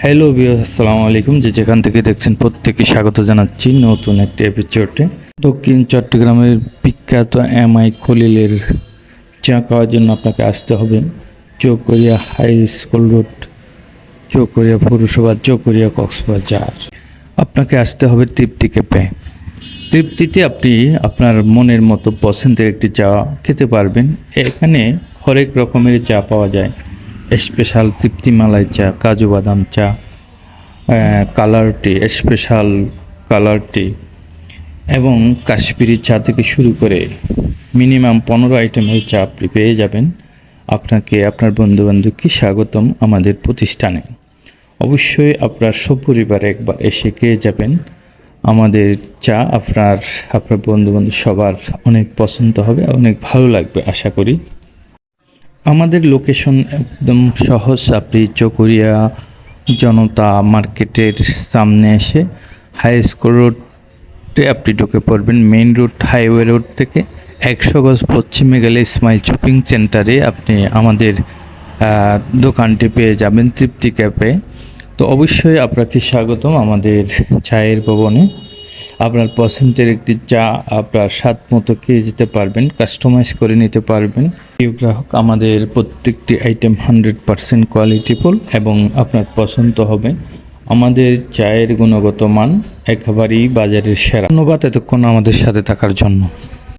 Hello viewers, আসসালামু আলাইকুম। যেখান থেকে দেখছেন প্রত্যেককে স্বাগত জানাচ্ছি নতুন একটি এপিসোডে। দক্ষিণ চট্টগ্রামের বিখ্যাত এমআই খলিলের চা খাওয়ার জন্য আপনাকে আসতে হবে চৌকরিয়া হাই স্কুল রোড, চৌকরিয়া পৌরসভা, চৌকরিয়া কক্সবাজার। আপনাকে আসতে হবে তৃপ্তি ক্যাফে। তৃপ্তিতে আপনি আপনার মনের মতো পছন্দের একটি চা খেতে পারবেন। এখানে হরেক রকমের চা পাওয়া যায়। স্পেশাল তৃপ্তি মালাই চা, কাজু বাদাম চা, কালার টি, স্পেশাল কালার টি এবং কাশ্মীরি চা থেকে শুরু করে মিনিমাম 15 আইটেমের চা আপনি পেয়ে যাবেন। আপনাকে আপনার বন্ধুবান্ধবকে স্বাগতম আমাদের প্রতিষ্ঠানে। অবশ্যই আপনার সপরিবারে একবার এসে খেয়ে যাবেন। আমাদের চা আপনার বন্ধুবান্ধব সবার অনেক পছন্দ হবে, অনেক ভালো লাগবে আশা করি। আমাদের লোকেশন একদম সহজ। আপনি চৌকরিয়া জনতা মার্কেটের সামনে এসে হাই স্কুল রোডে আপনি ঢুকে পড়বেন। মেইন রোড, হাইওয়ে রোড থেকে 100 গজ পশ্চিমে গেলে স্মাইল শপিং সেন্টারে আপনি আমাদের দোকানটি পেয়ে যাবেন, তৃপ্তি ক্যাফে। তো অবশ্যই আপনাকে স্বাগতম আমাদের চায়ের ভবনে। আপনার পছন্দের একটি চা আপনার স্বাদ মতো খেয়ে যেতে পারবেন, কাস্টমাইজ করে নিতে পারবেন। প্রিয় গ্রাহক, আমাদের প্রত্যেকটি আইটেম 100% কোয়ালিটিফুল এবং আপনার পছন্দ হবে। আমাদের চায়ের গুণগত মান একেবারেই বাজারের সেরা। ধন্যবাদ এতক্ষণ আমাদের সাথে থাকার জন্য।